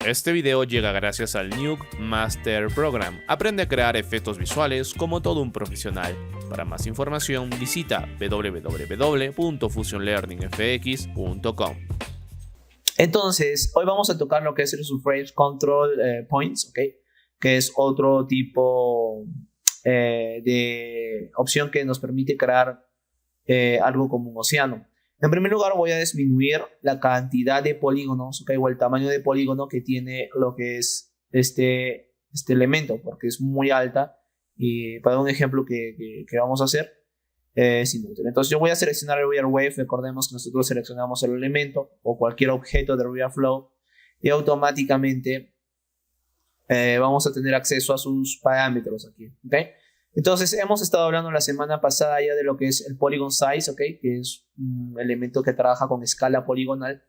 Este video llega gracias al Nuke Master Program. Aprende a crear efectos visuales como todo un profesional. Para más información visita www.fusionlearningfx.com. Entonces, hoy vamos a tocar lo que es el Surface Control Points, ¿ok? Que es otro tipo de opción que nos permite crear algo como un océano. En primer lugar, voy a disminuir la cantidad de polígonos, ¿ok? O el tamaño de polígono que tiene lo que es este elemento, porque es muy alta. Y para un ejemplo que vamos a hacer, es inútil. Entonces yo voy a seleccionar el Real Wave. Recordemos que nosotros seleccionamos el elemento o cualquier objeto de Real Flow y automáticamente vamos a tener acceso a sus parámetros aquí, ¿ok? Entonces hemos estado hablando la semana pasada ya de lo que es el Polygon Size, ¿ok? Que es un elemento que trabaja con escala poligonal.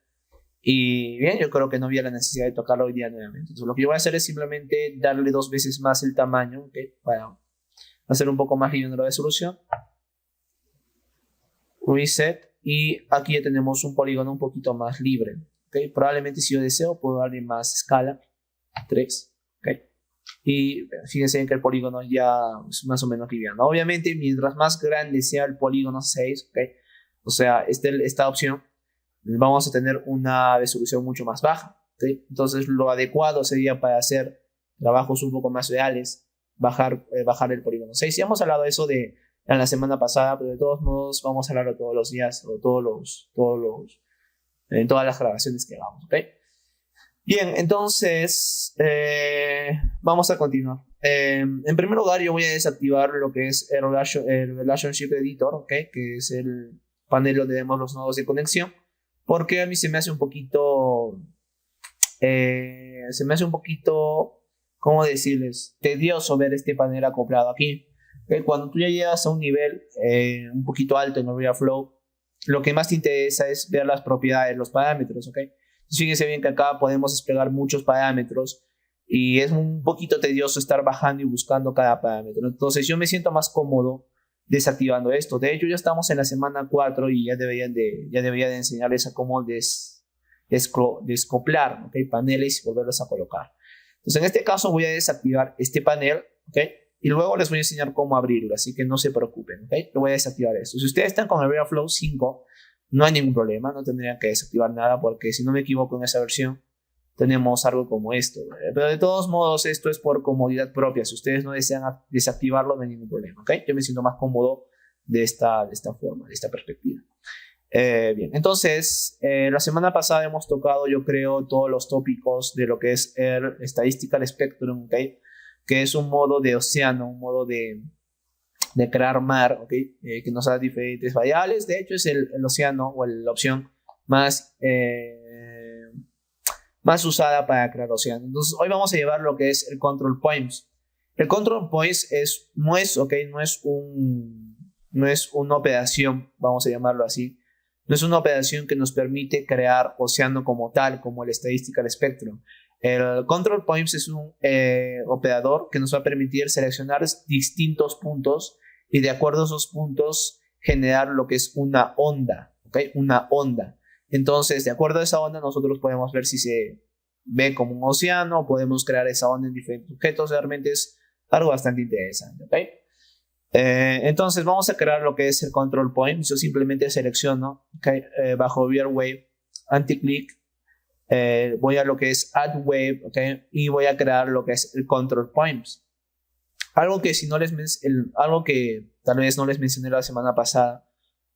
Y bien, yo creo que no había la necesidad de tocarlo hoy día nuevamente. Entonces lo que yo voy a hacer es simplemente darle 2 veces más el tamaño, ¿ok? Para hacer un poco más liviano la resolución. Reset. Y aquí ya tenemos un polígono un poquito más libre, ¿ok? Probablemente si yo deseo puedo darle más escala. 3, ¿ok? Y fíjense que el polígono ya es más o menos liviano. Obviamente, mientras más grande sea el polígono 6, ¿ok? O sea, esta opción, vamos a tener una resolución mucho más baja, ¿ok? Entonces, lo adecuado sería para hacer trabajos un poco más reales, bajar el polígono 6. Ya hemos hablado de eso en la semana pasada, pero de todos modos vamos a hablarlo todos los días, o en todas las grabaciones que hagamos, ¿ok? Bien, entonces vamos a continuar. En primer lugar, yo voy a desactivar lo que es el Relationship Editor, ¿okay? Que es el panel donde vemos los nodos de conexión, porque a mí se me hace un poquito, ¿cómo decirles? Tedioso ver este panel acoplado aquí. ¿Okay? Cuando tú ya llegas a un nivel un poquito alto en el RealFlow, lo que más te interesa es ver las propiedades, los parámetros, ¿ok? Fíjense bien que acá podemos desplegar muchos parámetros y es un poquito tedioso estar bajando y buscando cada parámetro. Entonces yo me siento más cómodo desactivando esto. De hecho ya estamos en la semana 4 y ya debería de enseñarles a cómo descoplar, ¿okay? Paneles y volverlos a colocar. Entonces en este caso voy a desactivar este panel, ¿okay? Y luego les voy a enseñar cómo abrirlo, así que no se preocupen, ¿okay? Yo voy a desactivar esto. Si ustedes están con el RealFlow 5, no hay ningún problema, no tendrían que desactivar nada porque si no me equivoco en esa versión tenemos algo como esto. Pero de todos modos esto es por comodidad propia. Si ustedes no desean desactivarlo no hay ningún problema, ¿ok? Yo me siento más cómodo de esta forma, de esta perspectiva. Bien, entonces la semana pasada hemos tocado yo creo todos los tópicos de lo que es el Statistical Spectrum, ¿ok? Que es un modo de océano, un modo de crear mar, ¿okay? Que nos da diferentes variables. De hecho es el océano o la opción más usada para crear océano. Entonces hoy vamos a llevar lo que es el Control Points. El Control Points no es una operación, vamos a llamarlo así. No es una operación que nos permite crear océano como tal, como el Statistical Spectrum. El Control Points es un operador que nos va a permitir seleccionar distintos puntos y de acuerdo a esos puntos generar lo que es una onda, ¿ok? Una onda. Entonces, de acuerdo a esa onda, nosotros podemos ver si se ve como un océano, podemos crear esa onda en diferentes objetos. Realmente es algo bastante interesante, ¿ok? Entonces, vamos a crear lo que es el Control Point. Yo simplemente selecciono, ¿okay? Bajo Real Wave, anti-click. Voy a lo que es Add Wave, ¿okay? Y voy a crear lo que es el Control Points. Algo que tal vez no les mencioné la semana pasada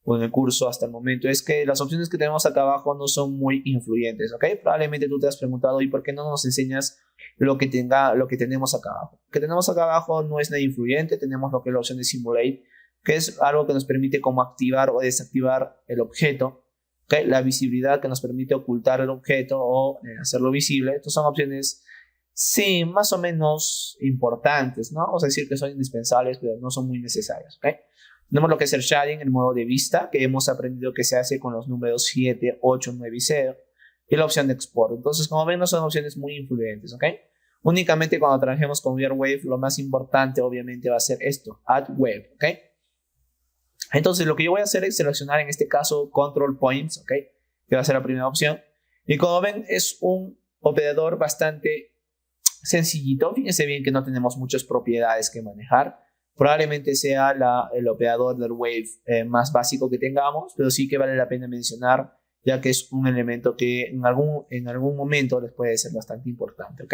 o en el curso hasta el momento es que las opciones que tenemos acá abajo no son muy influyentes, ¿ok? Probablemente tú te has preguntado, ¿y por qué no nos enseñas lo que tenemos acá abajo? Lo que tenemos acá abajo no es nada influyente. Tenemos lo que es la opción de Simulate, que es algo que nos permite como activar o desactivar el objeto, ¿okay? La visibilidad, que nos permite ocultar el objeto o hacerlo visible. Estas son opciones, sí, más o menos importantes, ¿no? Vamos a decir que son indispensables, pero no son muy necesarias, ¿ok? Tenemos lo que es el shading, el modo de vista, que hemos aprendido que se hace con los números 7, 8, 9 y 0. Y la opción de export. Entonces, como ven, no son opciones muy influyentes, ¿ok? Únicamente cuando trabajemos con Real Wave, lo más importante obviamente va a ser esto, Add Wave, ¿ok? Entonces, lo que yo voy a hacer es seleccionar en este caso Control Points, ¿ok? Que va a ser la primera opción. Y como ven, es un operador bastante sencillito. Fíjense bien que no tenemos muchas propiedades que manejar. Probablemente sea el operador del Wave más básico que tengamos, pero sí que vale la pena mencionar, ya que es un elemento que en algún momento les puede ser bastante importante, ¿ok?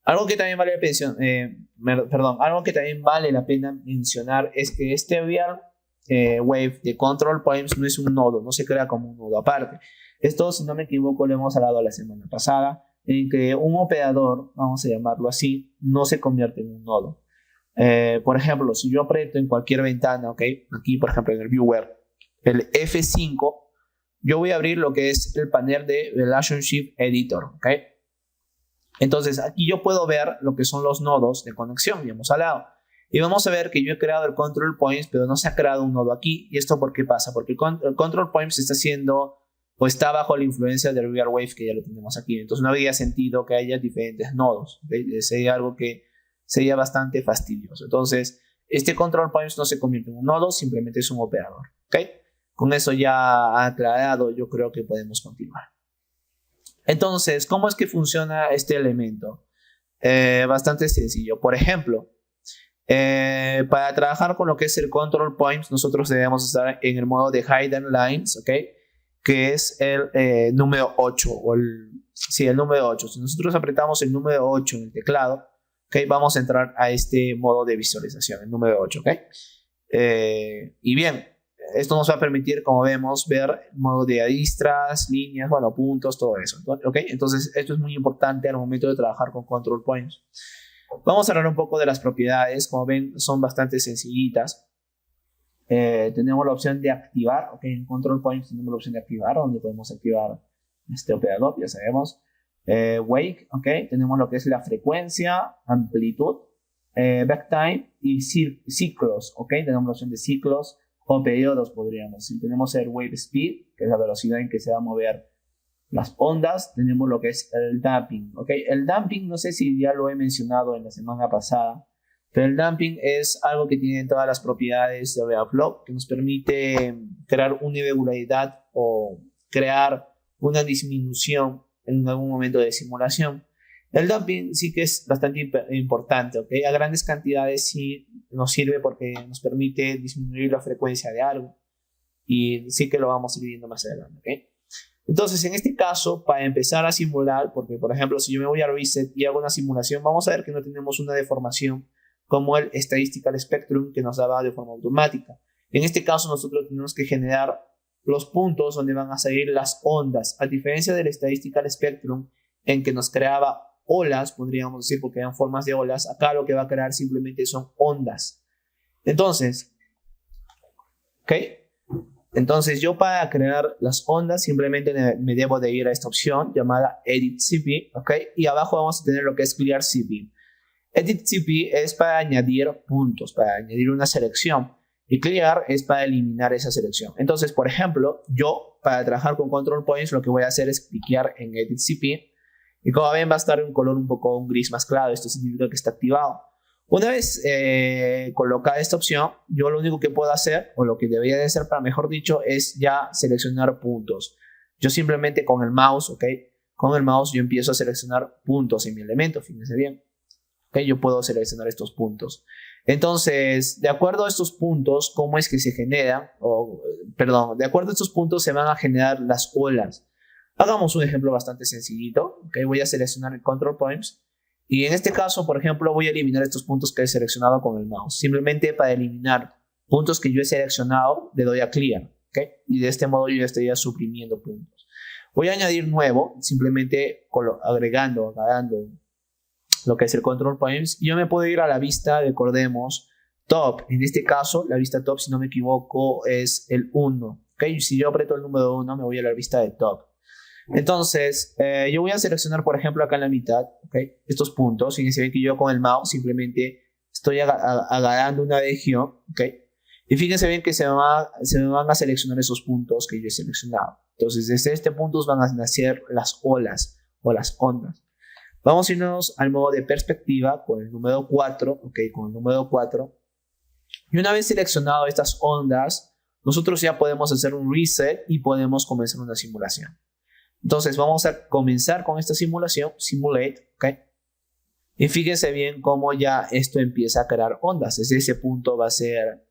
Algo que también algo que también vale la pena mencionar es que este real Wave de Control Points no es un nodo, no se crea como un nodo aparte. Esto, si no me equivoco, lo hemos hablado la semana pasada, en que un operador, vamos a llamarlo así, no se convierte en un nodo. Por ejemplo, si yo aprieto en cualquier ventana, ¿ok? Aquí, por ejemplo, en el viewer, el F5, yo voy a abrir lo que es el panel de Relationship Editor, ¿ok? Entonces, aquí yo puedo ver lo que son los nodos de conexión, ya hemos hablado. Y vamos a ver que yo he creado el Control Points, pero no se ha creado un nodo aquí. ¿Y esto por qué pasa? Porque el Control Points está haciendo o está bajo la influencia del Real Wave, que ya lo tenemos aquí. Entonces, no habría sentido que haya diferentes nodos. ¿Okay? Sería algo que sería bastante fastidioso. Entonces, este Control Points no se convierte en un nodo, simplemente es un operador. ¿Okay? Con eso ya aclarado, yo creo que podemos continuar. Entonces, ¿cómo es que funciona este elemento? Bastante sencillo. Por ejemplo, para trabajar con lo que es el Control Points, nosotros debemos estar en el modo de Hidden Lines, ¿ok? Que es el número 8. El número 8. Si nosotros apretamos el número 8 en el teclado, ¿ok? Vamos a entrar a este modo de visualización, el número 8, ¿ok? Y bien, esto nos va a permitir, como vemos, ver el modo de aristras, líneas, bueno, puntos, todo eso, ¿ok? Entonces, esto es muy importante al momento de trabajar con Control Points. Vamos a hablar un poco de las propiedades. Como ven, son bastante sencillitas. Tenemos la opción de activar, ¿ok? En Control Points tenemos la opción de activar, donde podemos activar este operador, ya sabemos. Wake, ¿ok? Tenemos lo que es la frecuencia, amplitud, backtime y ciclos, ¿ok? Tenemos la opción de ciclos o periodos, podríamos decir. Tenemos el wave speed, que es la velocidad en que se va a mover las ondas. Tenemos lo que es el damping, ¿ok? El damping, no sé si ya lo he mencionado en la semana pasada, pero el damping es algo que tiene todas las propiedades de Reaflow, que nos permite crear una irregularidad o crear una disminución en algún momento de simulación. El damping sí que es bastante importante, ¿ok? A grandes cantidades sí nos sirve porque nos permite disminuir la frecuencia de algo, y sí que lo vamos a ir viendo más adelante, ¿ok? Entonces, en este caso, para empezar a simular, porque por ejemplo, si yo me voy a reset y hago una simulación, vamos a ver que no tenemos una deformación como el Statistical Spectrum que nos daba de forma automática. En este caso, nosotros tenemos que generar los puntos donde van a salir las ondas, a diferencia del Statistical Spectrum en que nos creaba olas, podríamos decir, porque eran formas de olas. Acá lo que va a crear simplemente son ondas. Entonces, ¿ok? Entonces, yo para crear las ondas simplemente me debo de ir a esta opción llamada Edit CP, ¿ok? Y abajo vamos a tener lo que es Clear CP. Edit CP es para añadir puntos, para añadir una selección. Y Clear es para eliminar esa selección. Entonces, por ejemplo, yo para trabajar con Control Points lo que voy a hacer es cliquear en Edit CP. Y como ven, va a estar en un color un gris más claro. Esto significa que está activado. Una vez colocada esta opción, yo lo único que puedo hacer, o lo que debería de hacer, para mejor dicho, es ya seleccionar puntos. Yo simplemente con el mouse, ¿ok? Con el mouse yo empiezo a seleccionar puntos en mi elemento, fíjense bien. ¿Ok? Yo puedo seleccionar estos puntos. Entonces, de acuerdo a estos puntos, ¿cómo es que se generan? De acuerdo a estos puntos se van a generar las olas. Hagamos un ejemplo bastante sencillito, ¿ok? Voy a seleccionar el Control Points. Y en este caso, por ejemplo, voy a eliminar estos puntos que he seleccionado con el mouse. Simplemente para eliminar puntos que yo he seleccionado, le doy a Clear, ¿ok? Y de este modo yo ya estaría suprimiendo puntos. Voy a añadir nuevo, simplemente agregando lo que es el Control Points. Y yo me puedo ir a la vista, recordemos, Top. En este caso, la vista Top, si no me equivoco, es el 1, ¿ok? Y si yo aprieto el número 1, me voy a la vista de Top. Entonces, yo voy a seleccionar, por ejemplo, acá en la mitad, ¿okay? Estos puntos. Fíjense bien que yo con el mouse simplemente estoy agarrando una región, ¿okay? Y fíjense bien que se me van a seleccionar esos puntos que yo he seleccionado. Entonces, desde este punto van a nacer las olas o las ondas. Vamos a irnos al modo de perspectiva con el número 4, ¿ok? Con el número 4. Y una vez seleccionado estas ondas, nosotros ya podemos hacer un reset y podemos comenzar una simulación. Entonces vamos a comenzar con esta simulación, simulate, ¿ok? Y fíjense bien cómo ya esto empieza a crear ondas. Desde ese punto va a ser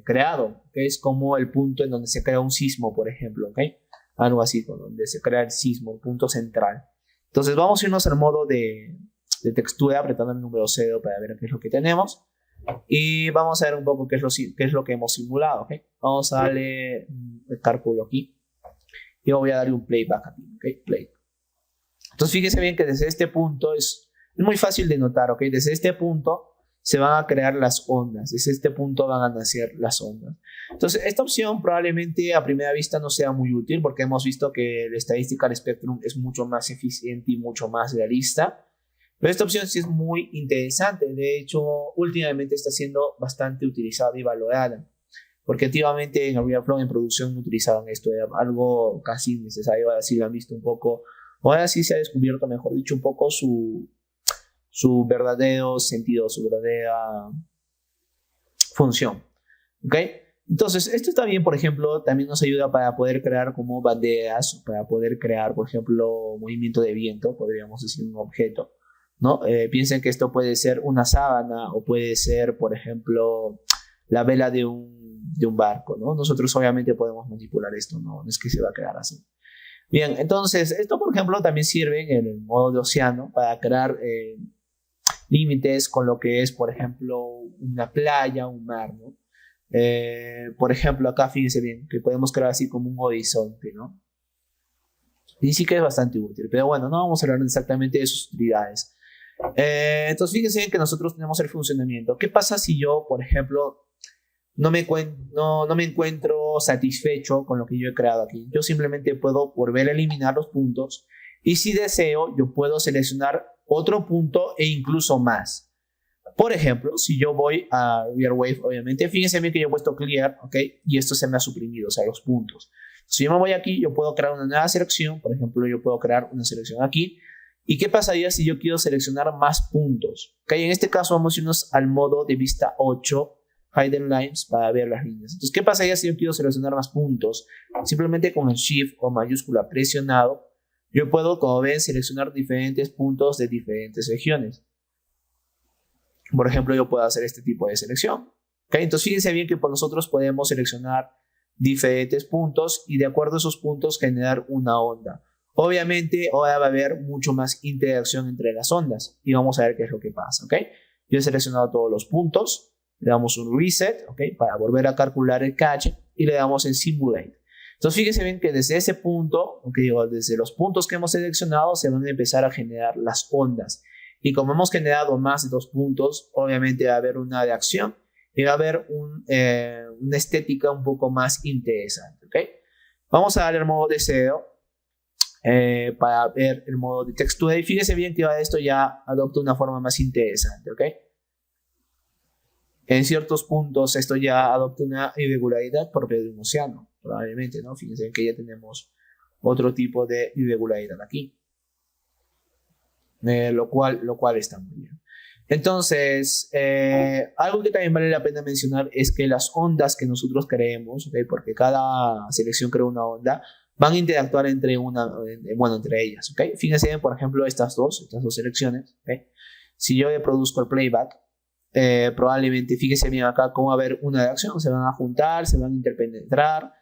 creado, que es como el punto en donde se crea un sismo, por ejemplo, ¿ok? Algo así, donde se crea el sismo, el punto central. Entonces vamos a irnos al modo de textura, apretando el número 0 para ver qué es lo que tenemos. Y vamos a ver un poco qué es lo que hemos simulado, ¿ok? Vamos a darle el cálculo aquí. Y voy a darle un playback aquí, ¿ok? Play. Entonces fíjense bien que desde este punto es muy fácil de notar, ¿ok? Desde este punto se van a crear las ondas. Desde este punto van a nacer las ondas. Entonces, esta opción probablemente a primera vista no sea muy útil porque hemos visto que el Statistical Spectrum es mucho más eficiente y mucho más realista. Pero esta opción sí es muy interesante. De hecho, últimamente está siendo bastante utilizada y valorada. Porque activamente en RealFlow en producción no utilizaban esto. Era algo casi innecesario. Ahora sí lo han visto un poco. Ahora sí se ha descubierto, mejor dicho, un poco su verdadero sentido, su verdadera función. ¿Ok? Entonces, esto está bien, por ejemplo, también nos ayuda para poder crear como banderas, para poder crear, por ejemplo, movimiento de viento, podríamos decir un objeto, ¿no? Piensen que esto puede ser una sábana o puede ser, por ejemplo, la vela de un barco, ¿no? Nosotros obviamente podemos manipular esto, no es que se va a crear así. Bien, entonces, esto, por ejemplo, también sirve en el modo de océano para crear límites con lo que es, por ejemplo, una playa, un mar, ¿no? Por ejemplo, acá fíjense bien que podemos crear así como un horizonte, ¿no? Y sí que es bastante útil, pero bueno, no vamos a hablar exactamente de sus utilidades. Entonces fíjense bien que nosotros tenemos el funcionamiento. ¿Qué pasa si yo, por ejemplo, no me encuentro satisfecho con lo que yo he creado aquí? Yo simplemente puedo volver a eliminar los puntos y si deseo, yo puedo seleccionar otro punto e incluso más. Por ejemplo, si yo voy a RealWave, obviamente, fíjense bien que yo he puesto clear, ¿ok? Y esto se me ha suprimido, o sea, los puntos. Si yo me voy aquí, yo puedo crear una nueva selección. Por ejemplo, yo puedo crear una selección aquí. ¿Y qué pasaría si yo quiero seleccionar más puntos? ¿Ok? En este caso vamos a irnos al modo de vista 8, Hidden Lines, para ver las líneas. Entonces, ¿qué pasaría si yo quiero seleccionar más puntos? Simplemente con el Shift o mayúscula presionado, yo puedo, como ven, seleccionar diferentes puntos de diferentes regiones. Por ejemplo, yo puedo hacer este tipo de selección. ¿Okay? Entonces, fíjense bien que nosotros podemos seleccionar diferentes puntos y de acuerdo a esos puntos generar una onda. Obviamente, ahora va a haber mucho más interacción entre las ondas y vamos a ver qué es lo que pasa. ¿Okay? Yo he seleccionado todos los puntos, le damos un reset, ¿okay? Para volver a calcular el cache y le damos en simulate. Entonces, fíjense bien que desde ese punto, desde los puntos que hemos seleccionado, se van a empezar a generar las ondas. Y como hemos generado más de 2 puntos, obviamente va a haber una reacción y va a haber una estética un poco más interesante. ¿Okay? Vamos a darle el modo de deseo para ver el modo de textura. Y fíjense bien que esto ya adopta una forma más interesante. ¿Okay? En ciertos puntos esto ya adopta una irregularidad propia de un océano, probablemente, ¿no? Fíjense que ya tenemos otro tipo de irregularidad aquí. Lo cual está muy bien. Entonces, algo que también vale la pena mencionar es que las ondas que nosotros creemos, ¿okay? Porque cada selección crea una onda, van a interactuar entre ellas. ¿Okay? Fíjense, por ejemplo, estas dos selecciones. ¿Okay? Si yo le produzco el playback, probablemente, fíjense bien acá cómo va a haber una reacción, se van a juntar, se van a interpenetrar,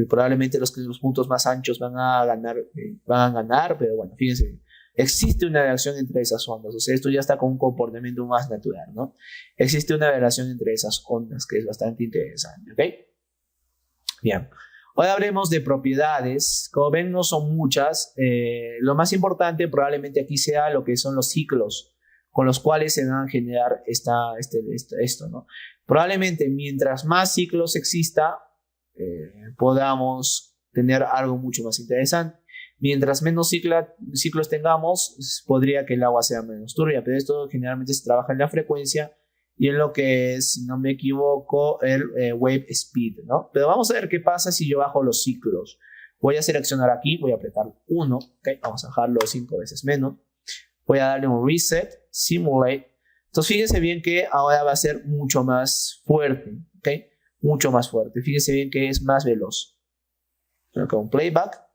probablemente los puntos más anchos van a ganar, pero bueno, fíjense bien. Existe una relación entre esas ondas, o sea, esto ya está con un comportamiento más natural, ¿no? Existe una relación entre esas ondas que es bastante interesante, ¿ok? Bien, ahora hablemos de propiedades. Como ven, no son muchas. Lo más importante probablemente aquí sea lo que son los ciclos con los cuales se van a generar esto, ¿no? Probablemente mientras más ciclos exista, podamos tener algo mucho más interesante. Mientras menos ciclos tengamos, podría que el agua sea menos turbia, pero esto generalmente se trabaja en la frecuencia y en lo que es, si no me equivoco, el wave speed, ¿no? Pero vamos a ver qué pasa si yo bajo los ciclos. Voy a seleccionar aquí, voy a apretar 1, ¿okay? Vamos a dejarlo 5 veces menos. Voy a darle un reset, simulate. Entonces fíjense bien que ahora va a ser mucho más fuerte, ¿ok? Mucho más fuerte. Fíjense bien que es más veloz. Con un playback.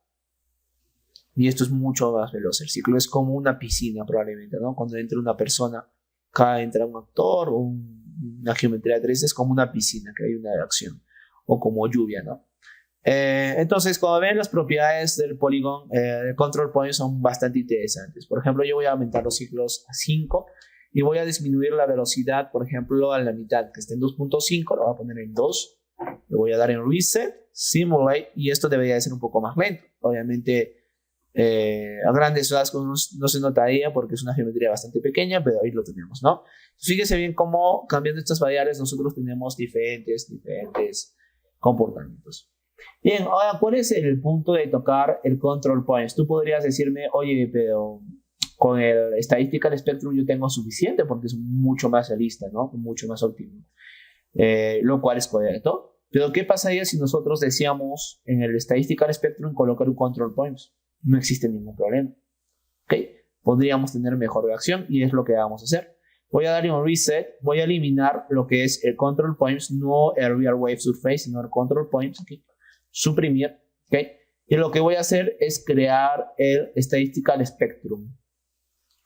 Y esto es mucho más veloz. El ciclo es como una piscina probablemente, ¿no? Cuando entra una persona, acá entra un actor o una geometría 3D, es como una piscina, que hay una acción. O como lluvia, ¿no? Entonces, como ven, las propiedades del Polygon, del Control Point son bastante interesantes. Por ejemplo, yo voy a aumentar los ciclos a 5 y voy a disminuir la velocidad, por ejemplo, a la mitad, que esté en 2.5, lo voy a poner en 2. Le voy a dar en Reset, Simulate, y esto debería de ser un poco más lento. Obviamente, a grandes rasgos no se notaría porque es una geometría bastante pequeña, pero ahí lo tenemos, ¿no? Fíjese bien cómo cambiando estas variables nosotros tenemos diferentes comportamientos. Bien, ahora, ¿cuál es el punto de tocar el control points? Tú podrías decirme, oye, pero con el Statistical Spectrum yo tengo suficiente porque es mucho más realista, ¿no? Mucho más óptimo. Lo cual es correcto. Pero ¿qué pasaría si nosotros decíamos en el Statistical Spectrum colocar un control points? No existe ningún problema. ¿Ok? Podríamos tener mejor reacción y es lo que vamos a hacer. Voy a darle un reset, voy a eliminar lo que es el control points, no el real wave surface, sino el control points. ¿Okay? Suprimir. ¿Okay? Y lo que voy a hacer es crear el Statistical Spectrum.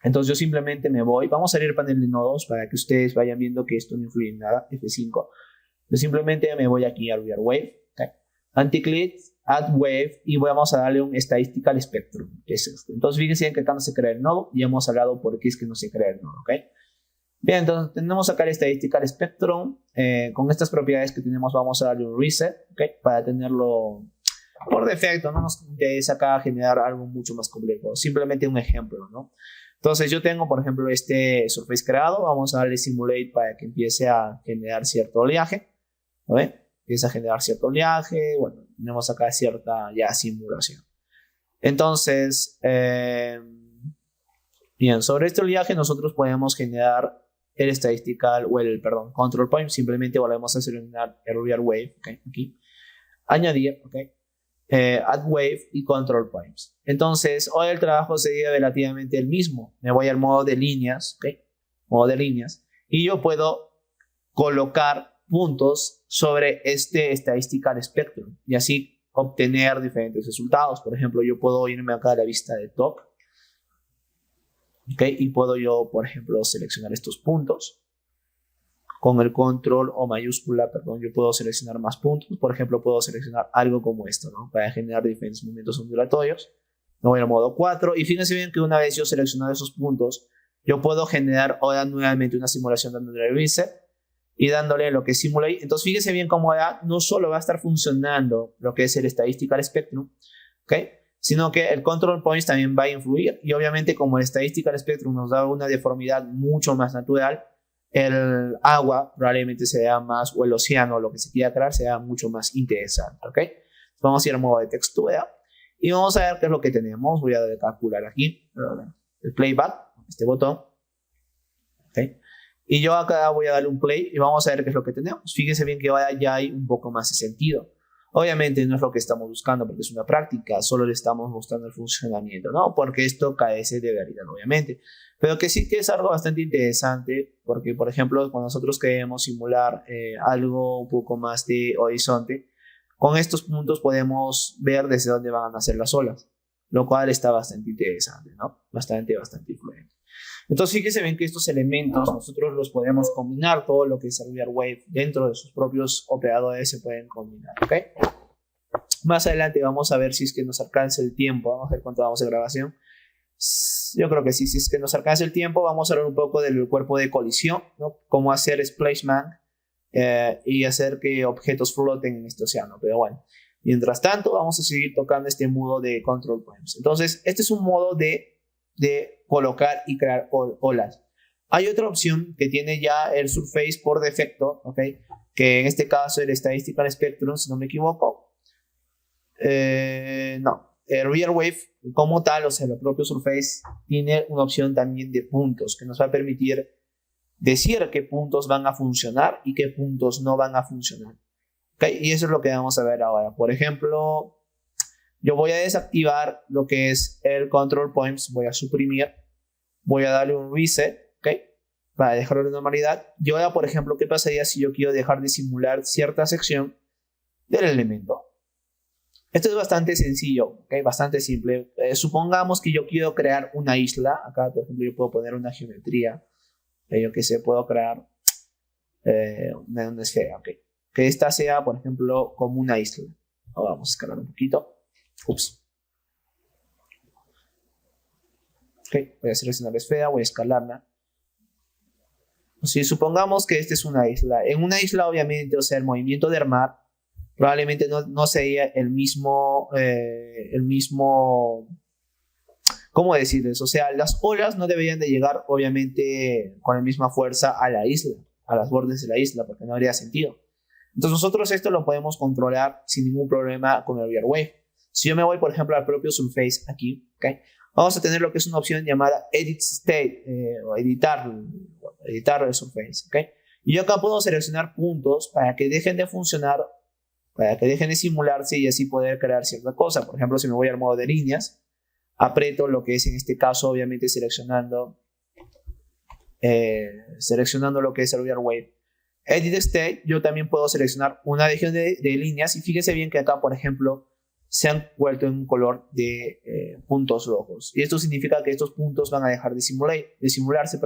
Entonces yo simplemente me voy, vamos a abrir el panel de nodos para que ustedes vayan viendo que esto no influye en nada, F5. Yo simplemente me voy aquí a real wave, ¿okay? Anti-click, add wave y vamos a darle un Statistical Spectrum, que es este. Entonces fíjense que acá no se crea el nodo y hemos hablado por qué es que no se crea el nodo, ¿ok? Bien, entonces tenemos acá el Statistical Spectrum. Con estas propiedades que tenemos vamos a darle un reset, ¿ok? Para tenerlo por defecto. No nos interesa acá generar algo mucho más complejo, simplemente un ejemplo, ¿no? Entonces yo tengo, por ejemplo, este surface creado. Vamos a darle simulate para que empiece a generar cierto oleaje, ¿no ven? Empieza a generar cierto oleaje. Bueno, tenemos acá cierta ya simulación. Entonces, bien, sobre este oleaje nosotros podemos generar el statistical o control point. Simplemente volvemos a seleccionar el real wave, ¿okay? Aquí, añadir, ¿ok? Add wave y control points. Entonces, hoy el trabajo sería relativamente el mismo. Me voy al modo de líneas, ¿ok? Modo de líneas. Y yo puedo colocar puntos sobre este Statistical Spectrum y así obtener diferentes resultados. Por ejemplo, yo puedo irme acá a la vista de top, ¿ok? Y puedo yo, por ejemplo, seleccionar estos puntos. Con el control o mayúscula, perdón, yo puedo seleccionar más puntos. Por ejemplo, puedo seleccionar algo como esto, ¿no? Para generar diferentes momentos ondulatorios. Me voy al modo 4 y fíjense bien que una vez yo seleccionado esos puntos, yo puedo generar ahora nuevamente una simulación dándole reset y dándole lo que es simulate. Entonces fíjense bien cómo ahora no solo va a estar funcionando lo que es el Statistical Spectrum, ¿ok? Sino que el Control Points también va a influir y obviamente como el Statistical Spectrum nos da una deformidad mucho más natural, el agua probablemente sea más, o el océano, lo que se quiera crear, sea mucho más interesante, ¿ok? Vamos a ir al modo de textura y vamos a ver qué es lo que tenemos. Voy a calcular aquí el playback, este botón, ¿ok? Y yo acá voy a darle un play y vamos a ver qué es lo que tenemos. Fíjense bien que ahora ya hay un poco más de sentido. Obviamente no es lo que estamos buscando porque es una práctica, solo le estamos mostrando el funcionamiento, ¿no? Porque esto carece de realidad, obviamente. Pero que sí que es algo bastante interesante porque, por ejemplo, cuando nosotros queremos simular algo un poco más de horizonte, con estos puntos podemos ver desde dónde van a nacer las olas, lo cual está bastante interesante, ¿no? Bastante influyente. Entonces fíjense bien que estos elementos nosotros los podemos combinar, todo lo que es el real wave dentro de sus propios operadores se pueden combinar, ¿ok? Más adelante vamos a ver si es que nos alcanza el tiempo, vamos a ver cuánto vamos de grabación. Yo creo que sí, si es que nos alcanza el tiempo vamos a hablar un poco del cuerpo de colisión, ¿no? Cómo hacer splashman y hacer que objetos floten en este océano, pero bueno. Mientras tanto vamos a seguir tocando este modo de control points. Entonces este es un modo de colocar y crear olas. Hay otra opción que tiene ya el Surface por defecto, ¿ok? Que en este caso el Statistical Spectrum, si no me equivoco. No, el Real Wave como tal, o sea, el propio Surface, tiene una opción también de puntos que nos va a permitir decir qué puntos van a funcionar y qué puntos no van a funcionar. ¿Ok? Y eso es lo que vamos a ver ahora. Por ejemplo, yo voy a desactivar lo que es el control points, voy a suprimir, voy a darle un reset, ¿ok? Para dejarlo de normalidad. Y ahora, por ejemplo, ¿qué pasaría si yo quiero dejar de simular cierta sección del elemento? Esto es bastante sencillo, ¿okay? Bastante simple. Supongamos que yo quiero crear una isla. Acá, por ejemplo, yo puedo poner una geometría. Yo que sé, puedo crear una esfera, ¿ok? Que esta sea, por ejemplo, como una isla. Vamos a escalar un poquito. Ups. Ok, voy a seleccionar la esfera, voy a escalarla. Si supongamos que esta es una isla. En una isla, obviamente, o sea, el movimiento del mar probablemente no sería el mismo, ¿cómo decirles? O sea, las olas no deberían de llegar, obviamente, con la misma fuerza a la isla, a las bordes de la isla, porque no habría sentido. Entonces nosotros esto lo podemos controlar sin ningún problema con el VRWave. Si yo me voy, por ejemplo, al propio Surface aquí, ¿okay? Vamos a tener lo que es una opción llamada Edit State, o editar el Surface, ¿okay? Y yo acá puedo seleccionar puntos para que dejen de funcionar, para que dejen de simularse y así poder crear cierta cosa. Por ejemplo, si me voy al modo de líneas, aprieto lo que es en este caso, obviamente seleccionando lo que es el VRWave. Edit State, yo también puedo seleccionar una legión de líneas y fíjese bien que acá, por ejemplo, se han vuelto en un color de puntos rojos. Y esto significa que estos puntos van a dejar de simularse.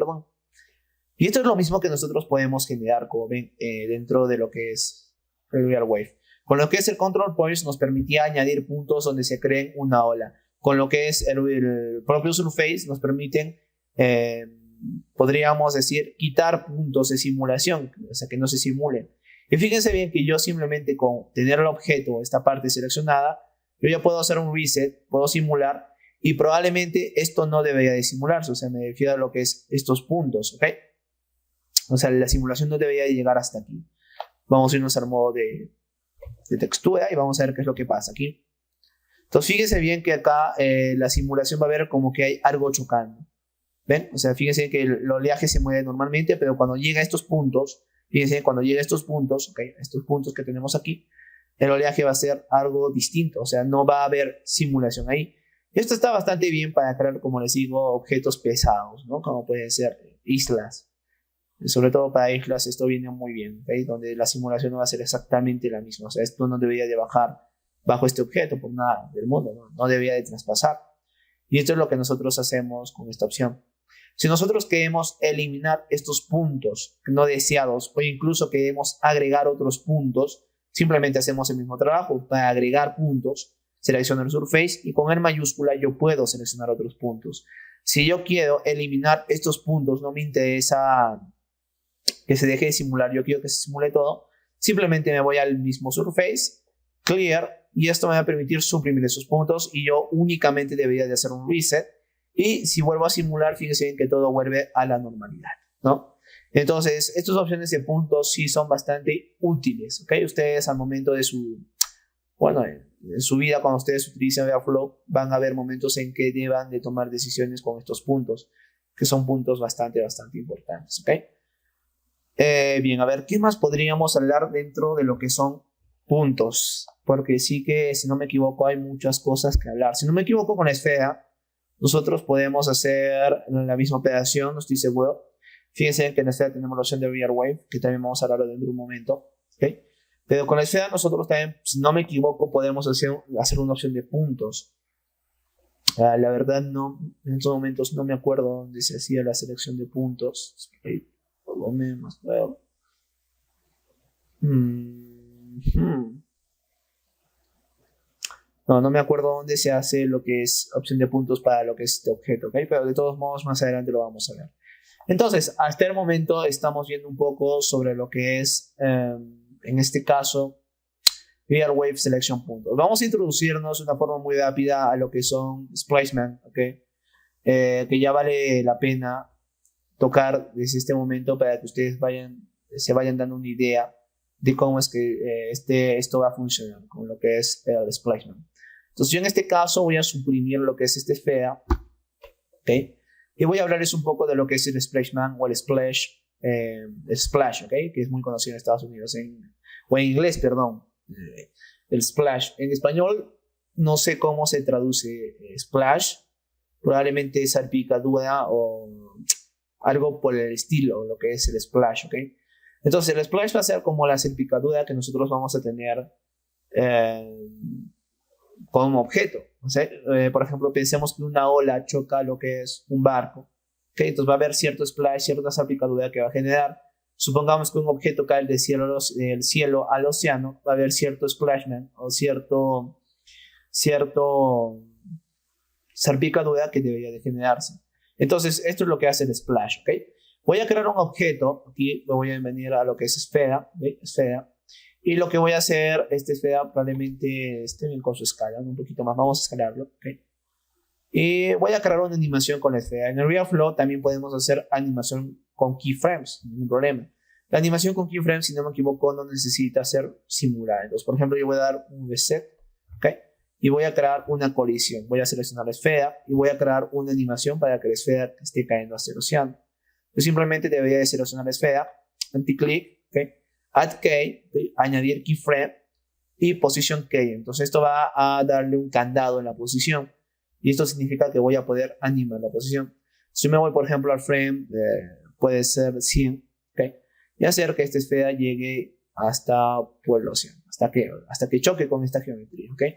Y esto es lo mismo que nosotros podemos generar, como ven, dentro de lo que es el VRWave. Con lo que es el Control Points nos permitía añadir puntos donde se creen una ola. Con lo que es el propio Surface nos permiten, podríamos decir, quitar puntos de simulación, o sea, que no se simulen. Y fíjense bien que yo simplemente con tener el objeto, esta parte seleccionada, yo ya puedo hacer un reset, puedo simular, y probablemente esto no debería de simularse, o sea, me refiero a lo que es estos puntos, ¿ok? O sea, la simulación no debería de llegar hasta aquí. Vamos a irnos al modo de textura y vamos a ver qué es lo que pasa aquí. Entonces, fíjense bien que acá la simulación va a ver como que hay algo chocando. ¿Ven? O sea, fíjense que el oleaje se mueve normalmente, pero cuando llega a estos puntos, fíjense, cuando llega a estos puntos, ¿okay? Estos puntos que tenemos aquí, el oleaje va a ser algo distinto, o sea, no va a haber simulación ahí. Esto está bastante bien para crear, como les digo, objetos pesados, ¿no? Como pueden ser islas. Sobre todo para islas esto viene muy bien, ¿okay? Donde la simulación no va a ser exactamente la misma, o sea, esto no debería de bajar bajo este objeto por nada del mundo, no debería de traspasar. Y esto es lo que nosotros hacemos con esta opción. Si nosotros queremos eliminar estos puntos no deseados o incluso queremos agregar otros puntos, simplemente hacemos el mismo trabajo. Para agregar puntos, selecciono el Surface y con R mayúscula yo puedo seleccionar otros puntos. Si yo quiero eliminar estos puntos, no me interesa que se deje de simular, yo quiero que se simule todo, simplemente me voy al mismo Surface, Clear, y esto me va a permitir suprimir esos puntos y yo únicamente debería de hacer un reset. Y si vuelvo a simular, fíjense bien que todo vuelve a la normalidad, ¿no? Entonces, estas opciones de puntos sí son bastante útiles, ¿ok? Ustedes al momento de en su vida, cuando ustedes utilicen Airflow, van a haber momentos en que deban de tomar decisiones con estos puntos, que son puntos bastante importantes, ¿ok? Bien, a ver, ¿qué más podríamos hablar dentro de lo que son puntos? Porque sí que, si no me equivoco, hay muchas cosas que hablar. Si no me equivoco, con la esfera nosotros podemos hacer la misma operación, no estoy seguro. Fíjense que en la esfera tenemos la opción de VRWave, que también vamos a hablar dentro de un momento, ¿okay? Pero con la esfera nosotros también, si no me equivoco, podemos hacer una opción de puntos. La verdad, no, en estos momentos no me acuerdo dónde se hacía la selección de puntos. Por lo menos, bueno. No me acuerdo dónde se hace lo que es opción de puntos para lo que es este objeto, ¿ok? Pero de todos modos, más adelante lo vamos a ver. Entonces, hasta el momento estamos viendo un poco sobre lo que es, en este caso, VRWave Selection Puntos. Vamos a introducirnos de una forma muy rápida a lo que son Splicement, ¿ok? Que ya vale la pena tocar desde este momento para que ustedes se vayan dando una idea de cómo es que esto va a funcionar con lo que es el Splicement. Entonces yo en este caso voy a suprimir lo que es esta esfera, ¿ok? Y voy a hablarles un poco de lo que es el Splashman o el Splash, ¿ok? Que es muy conocido en Estados Unidos, o en inglés, perdón, el Splash. En español no sé cómo se traduce Splash, probablemente salpicadura o algo por el estilo, lo que es el Splash, ¿ok? Entonces el Splash va a ser como la salpicadura que nosotros vamos a tener con un objeto. O sea, por ejemplo, pensemos que una ola choca lo que es un barco. ¿Okay? Entonces va a haber cierto splash, cierta salpicadura que va a generar. Supongamos que un objeto cae del cielo al océano, va a haber cierto splashment o cierto salpicadura que debería de generarse. Entonces, esto es lo que hace el splash, ¿ok? Voy a crear un objeto, aquí me voy a venir a lo que es esfera, ¿okay? Esfera, y lo que voy a hacer, esta esfera probablemente esté bien con su escala, un poquito más, vamos a escalarlo, ¿ok? Y voy a crear una animación con la esfera. En el RealFlow también podemos hacer animación con keyframes, ningún problema. La animación con keyframes, si no me equivoco, no necesita ser simulada. Entonces, por ejemplo, yo voy a dar un reset, ¿ok? Y voy a crear una colisión. Voy a seleccionar la esfera y voy a crear una animación para que la esfera esté cayendo hacia el océano. Yo simplemente debería de seleccionar la esfera, anti-click, ¿okay? Add key, ¿okay? Añadir keyframe y position key. Entonces esto va a darle un candado en la posición y esto significa que voy a poder animar la posición. Si me voy, por ejemplo, al frame, puede ser 100, ¿okay? Y hacer que esta esfera llegue hasta por el océano, hasta que choque con esta geometría, ¿okay?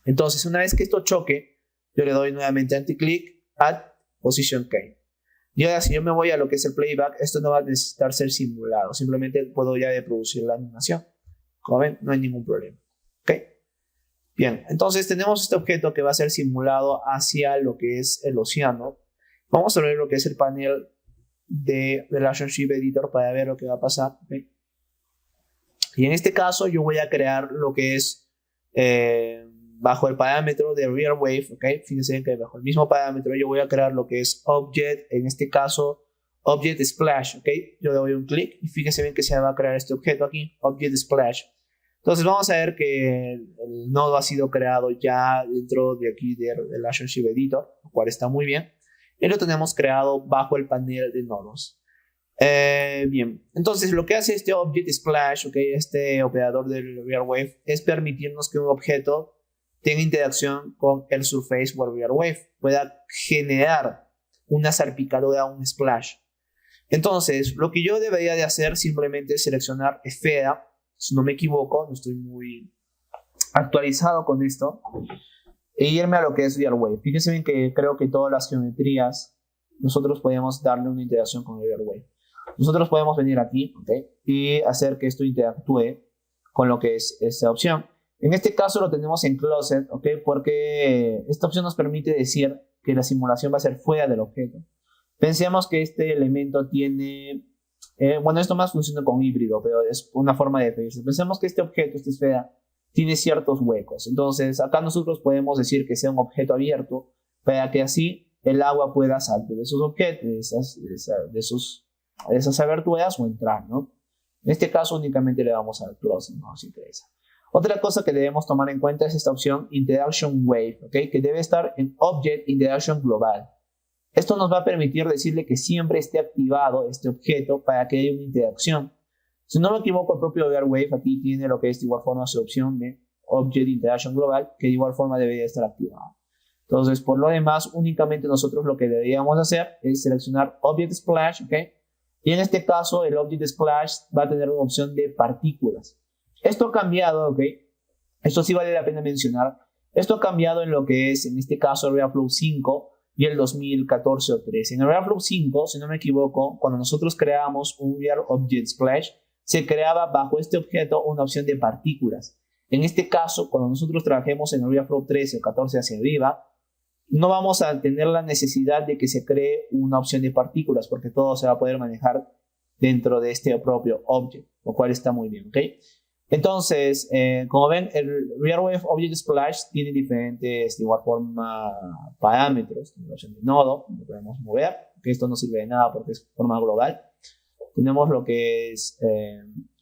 Entonces, una vez que esto choque, yo le doy nuevamente anti-click, add position key. Y ahora, si yo me voy a lo que es el playback, esto no va a necesitar ser simulado. Simplemente puedo ya reproducir la animación. Como ven, no hay ningún problema. ¿Ok? Bien, entonces tenemos este objeto que va a ser simulado hacia lo que es el océano. Vamos a ver lo que es el panel de Relationship Editor para ver lo que va a pasar. ¿Okay? Y en este caso, yo voy a crear lo que es bajo el parámetro de Real Wave, ¿ok? Fíjense que bajo el mismo parámetro yo voy a crear lo que es Object, en este caso Object Splash, ¿ok? Yo le doy un clic y fíjense bien que se va a crear este objeto aquí, Object Splash. Entonces vamos a ver que el nodo ha sido creado ya dentro de aquí de Relationship Editor, lo cual está muy bien. Y lo tenemos creado bajo el panel de nodos. Bien, entonces lo que hace este Object Splash, ¿ok? Este operador del Real Wave, es permitirnos que un objeto tenga interacción con el surface o el Real Wave, pueda generar una salpicadura, un splash. Entonces, lo que yo debería de hacer simplemente es seleccionar esfera, si no me equivoco, no estoy muy actualizado con esto, e irme a lo que es Real Wave. Fíjense bien que creo que todas las geometrías nosotros podemos darle una interacción con el Real Wave. Nosotros podemos venir aquí, ¿okay? Y hacer que esto interactúe con lo que es esta opción. En este caso lo tenemos en Closet, ¿ok? Porque esta opción nos permite decir que la simulación va a ser fuera del objeto. Pensemos que este elemento tiene... bueno, esto más funciona con híbrido, pero es una forma de definirse. Pensemos que este objeto, esta esfera, tiene ciertos huecos. Entonces, acá nosotros podemos decir que sea un objeto abierto para que así el agua pueda salir de esos objetos, de esas aberturas o entrar, ¿no? En este caso únicamente le damos al Closet, ¿no? Si interesa. Otra cosa que debemos tomar en cuenta es esta opción Interaction Wave, ¿okay? Que debe estar en Object Interaction Global. Esto nos va a permitir decirle que siempre esté activado este objeto para que haya una interacción. Si no me equivoco, el propio Real Wave aquí tiene lo que es de igual forma su opción de Object Interaction Global, que de igual forma debería estar activado. Entonces, por lo demás, únicamente nosotros lo que deberíamos hacer es seleccionar Object Splash, ¿ok? Y en este caso, el Object Splash va a tener una opción de partículas. Esto ha cambiado, ¿ok? Esto sí vale la pena mencionar. Esto ha cambiado en lo que es, en este caso, el RealFlow 5 y el 2014 o 13. En el RealFlow 5, si no me equivoco, cuando nosotros creamos un Real Object Splash, se creaba bajo este objeto una opción de partículas. En este caso, cuando nosotros trabajemos en el RealFlow 13 o 14 hacia arriba, no vamos a tener la necesidad de que se cree una opción de partículas, porque todo se va a poder manejar dentro de este propio object, lo cual está muy bien, ¿ok? Entonces, como ven, el Real Wave Object Splash tiene diferentes, de igual forma, parámetros. Tenemos la opción de nodo, lo podemos mover, que esto no sirve de nada porque es forma global. Tenemos lo que es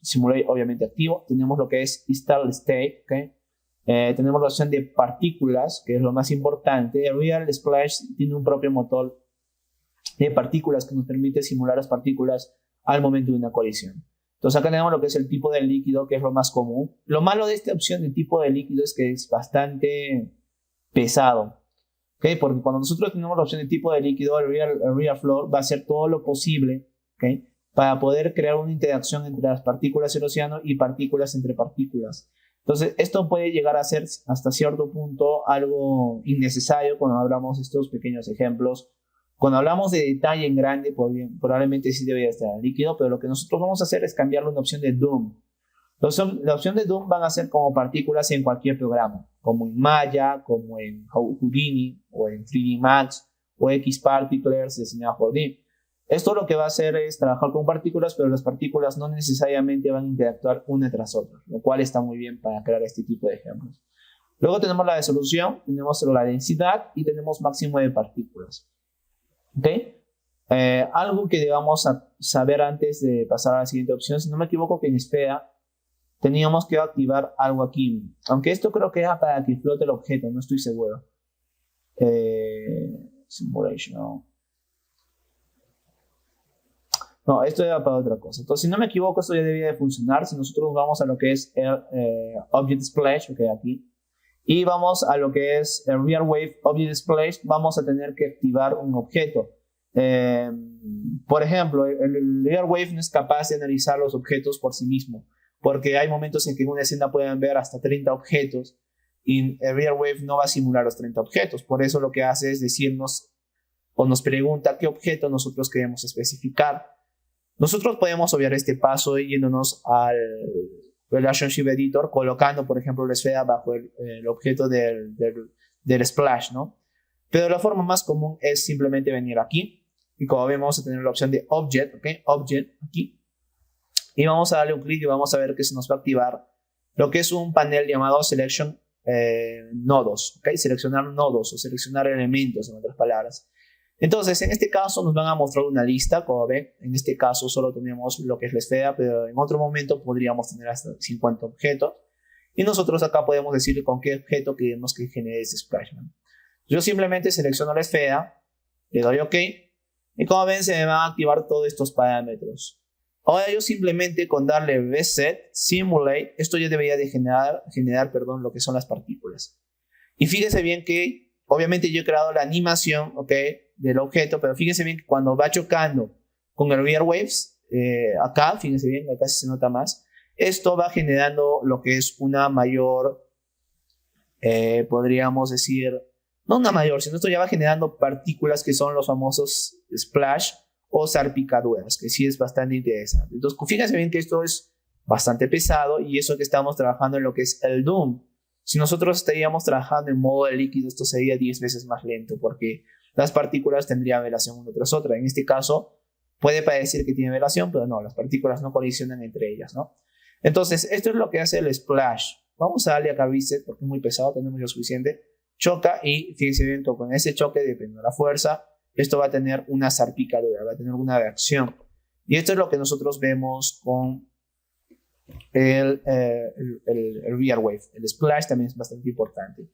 Simulate, obviamente activo. Tenemos lo que es Install State, ¿okay? Tenemos la opción de partículas, que es lo más importante. El Real Splash tiene un propio motor de partículas que nos permite simular las partículas al momento de una colisión. Entonces acá tenemos lo que es el tipo de líquido, que es lo más común. Lo malo de esta opción de tipo de líquido es que es bastante pesado, ¿okay? Porque cuando nosotros tenemos la opción de tipo de líquido, el RealFlow va a hacer todo lo posible, ¿okay? Para poder crear una interacción entre las partículas del océano y partículas entre partículas. Entonces, esto puede llegar a ser hasta cierto punto algo innecesario cuando hablamos de estos pequeños ejemplos. Cuando hablamos de detalle en grande, probablemente sí debería estar líquido, pero lo que nosotros vamos a hacer es cambiarle una opción de Doom. La opción de Doom van a ser como partículas en cualquier programa, como en Maya, como en Houdini, o en 3D Max, o Xparticlers diseñados por DIM. Esto lo que va a hacer es trabajar con partículas, pero las partículas no necesariamente van a interactuar una tras otra, lo cual está muy bien para crear este tipo de ejemplos. Luego tenemos la resolución, tenemos la densidad y tenemos máximo de partículas. ¿Ok? Algo que debamos saber antes de pasar a la siguiente opción, si no me equivoco que en SPEA teníamos que activar algo aquí, aunque esto creo que era para que flote el objeto, no estoy seguro. Simulation, no. No, esto era para otra cosa. Entonces, si no me equivoco, esto ya debía de funcionar. Si nosotros vamos a lo que es el Object Splash, ok, aquí, y vamos a lo que es el Real Wave Object Splash, vamos a tener que activar un objeto. Por ejemplo, el Real Wave no es capaz de analizar los objetos por sí mismo, porque hay momentos en que en una escena pueden ver hasta 30 objetos y el Real Wave no va a simular los 30 objetos. Por eso lo que hace es decirnos o nos pregunta qué objeto nosotros queremos especificar. Nosotros podemos obviar este paso yéndonos al Relationship Editor, colocando, por ejemplo, la esfera bajo el objeto del splash, ¿no? Pero la forma más común es simplemente venir aquí y como vemos vamos a tener la opción de Object, ¿ok? Object aquí. Y vamos a darle un clic y vamos a ver que se nos va a activar lo que es un panel llamado Selection Nodos, ¿ok? Seleccionar nodos o seleccionar elementos, en otras palabras. Entonces, en este caso nos van a mostrar una lista, como ven, en este caso solo tenemos lo que es la esfera, pero en otro momento podríamos tener hasta 50 objetos. Y nosotros acá podemos decirle con qué objeto queremos que genere ese splashman. Yo simplemente selecciono la esfera, le doy OK, y como ven se me van a activar todos estos parámetros. Ahora yo simplemente con darle VSet, Simulate, esto ya debería de generar lo que son las partículas. Y fíjense bien que, obviamente yo he creado la animación, ¿ok?, del objeto, pero fíjense bien que cuando va chocando con el Real Waves, acá, fíjense bien, acá sí se nota más, esto va generando lo que es una mayor, podríamos decir, no una mayor, sino esto ya va generando partículas que son los famosos splash o salpicaduras, que sí es bastante interesante. Entonces, fíjense bien que esto es bastante pesado y eso que estamos trabajando en lo que es el Doom. Si nosotros estaríamos trabajando en modo de líquido, esto sería 10 veces más lento porque las partículas tendrían velación una tras otra. En este caso, puede parecer que tiene velación, pero no, las partículas no colisionan entre ellas, ¿no? Entonces, esto es lo que hace el splash. Vamos a darle acá reset porque es muy pesado, tenemos lo suficiente. Choca y fíjense bien que con ese choque, dependiendo de la fuerza, esto va a tener una salpicadura, va a tener una reacción. Y esto es lo que nosotros vemos con el Real Wave. El splash también es bastante importante.